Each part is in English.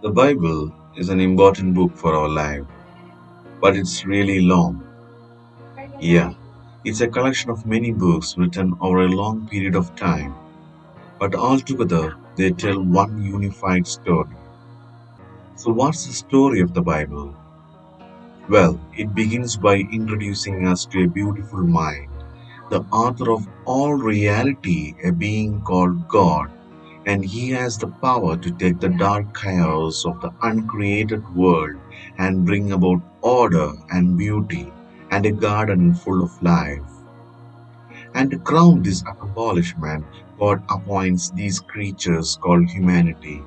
The Bible is an important book for our life, but it's really long. Yeah, it's a collection of many books written over a long period of time, but altogether they tell one unified story. So, what's the story of the Bible? Well, it begins by introducing us to a beautiful mind, the author of all reality, a being called God, and he has the power to take the dark chaos of the uncreated world and bring about order and beauty and a garden full of life. And to crown this accomplishment, God appoints these creatures called humanity,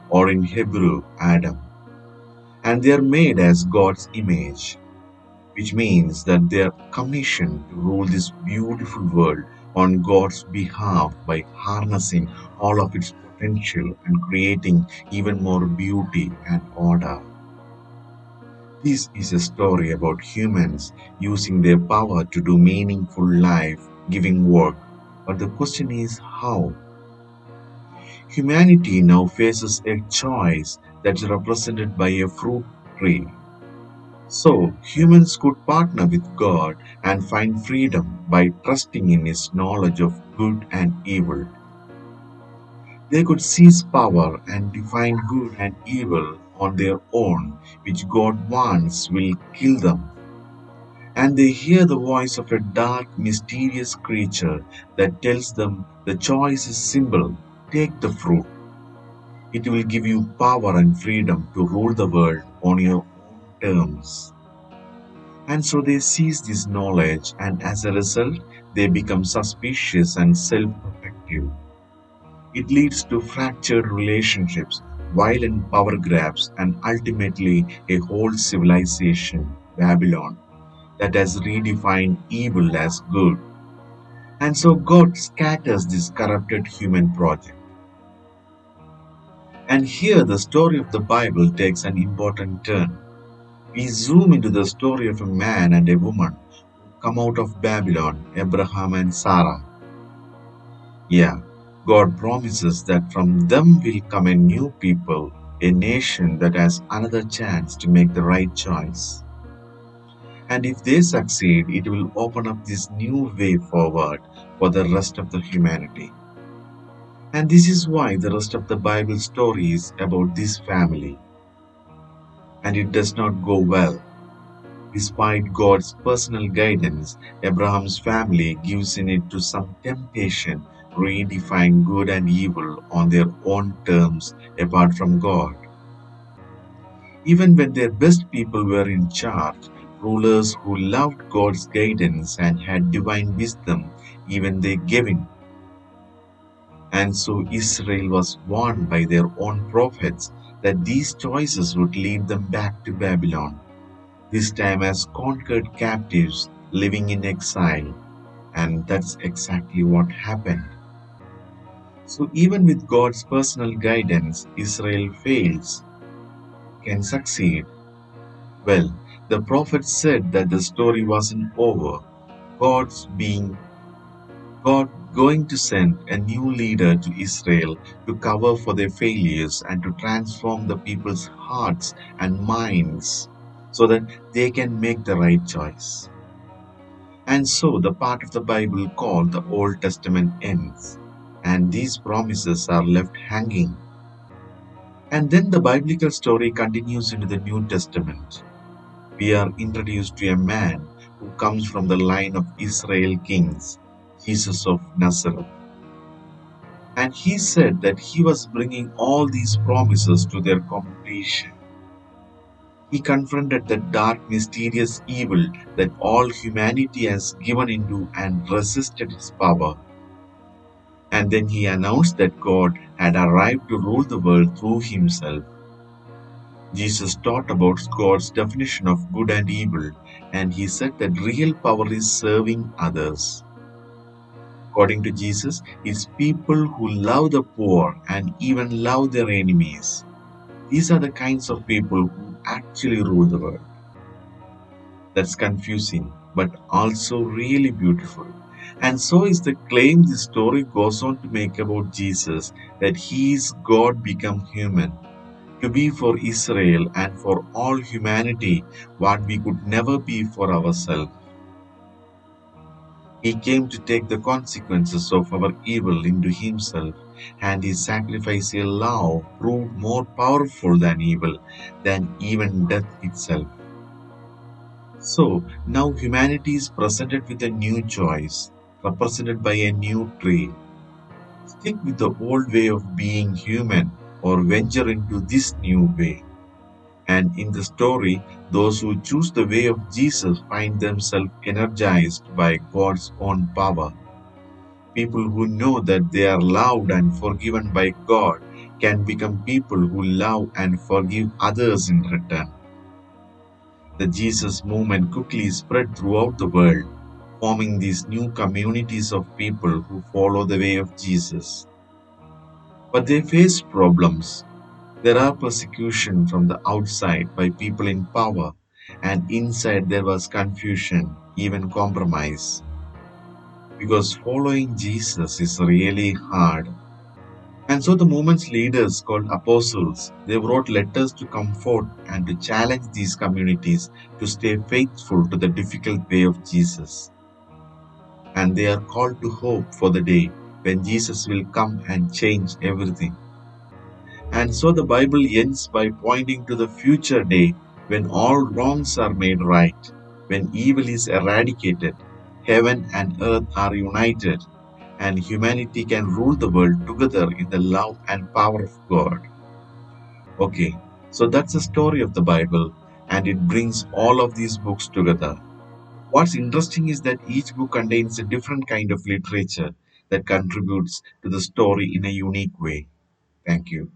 or in Hebrew, Adam, and they are made as God's image, which means that they are commissioned to rule this beautiful world on God's behalf by harnessing all of its potential and creating even more beauty and order. This is a story about humans using their power to do meaningful life giving work. But the question is how? Humanity now faces a choice that's represented by a fruit tree. So, humans could partner with God and find freedom by trusting in His knowledge of good and evil. They could seize power and define good and evil on their own, which God wants will kill them. And they hear the voice of a dark, mysterious creature that tells them the choice is simple: take the fruit. It will give you power and freedom to rule the world on your own terms. And so they seize this knowledge, and as a result, they become suspicious and self protective. It leads to fractured relationships, violent power grabs, and ultimately a whole civilization, Babylon, that has redefined evil as good. And so God scatters this corrupted human project. And here the story of the Bible takes an important turn. We zoom into the story of a man and a woman who come out of Babylon, Abraham and Sarah. Yeah, God promises that from them will come a new people, a nation that has another chance to make the right choice. And if they succeed, it will open up this new way forward for the rest of the humanity. And this is why the rest of the Bible story is about this family. And it does not go well. Despite God's personal guidance, Abraham's family gives in it to some temptation, redefine good and evil on their own terms apart from God. Even when their best people were in charge, rulers who loved God's guidance and had divine wisdom, even they gave in. And so Israel was warned by their own prophets that these choices would lead them back to Babylon, this time as conquered captives living in exile. And that's exactly what happened. So, even with God's personal guidance, Israel fails. Can succeed? Well, the prophet said that the story wasn't over. God's being God going to send a new leader to Israel to cover for their failures and to transform the people's hearts and minds so that they can make the right choice. And so the part of the Bible called the Old Testament ends, and these promises are left hanging. And then the biblical story continues into the New Testament. We are introduced to a man who comes from the line of Israel kings, Jesus of Nazareth. And he said that he was bringing all these promises to their completion. He confronted the dark, mysterious evil that all humanity has given into and resisted his power. And then he announced that God had arrived to rule the world through himself. Jesus taught about God's definition of good and evil, and he said that real power is serving others. According to Jesus, it's people who love the poor and even love their enemies. These are the kinds of people who actually rule the world. That's confusing, but also really beautiful. And so is the claim this story goes on to make about Jesus, that he is God become human. to be for Israel and for all humanity what we could never be for ourselves. He came to take the consequences of our evil into himself, and his sacrificial love proved more powerful than evil, than even death itself. So now humanity is presented with a new choice, represented by a new tree. Stick with the old way of being human or venture into this new way. And in the story, those who choose the way of Jesus find themselves energized by God's own power. People who know that they are loved and forgiven by God can become people who love and forgive others in return. The Jesus movement quickly spread throughout the world, forming these new communities of people who follow the way of Jesus. But they faced problems. There are persecution from the outside by people in power, and inside there was confusion, even compromise. Because following Jesus is really hard. And so the movement's leaders, called apostles, they wrote letters to comfort and to challenge these communities to stay faithful to the difficult way of Jesus. And they are called to hope for the day when Jesus will come and change everything. And so the Bible ends by pointing to the future day when all wrongs are made right, when evil is eradicated, heaven and earth are united, and humanity can rule the world together in the love and power of God. Okay, so that's the story of the Bible, and it brings all of these books together. What's interesting is that each book contains a different kind of literature that contributes to the story in a unique way. Thank you.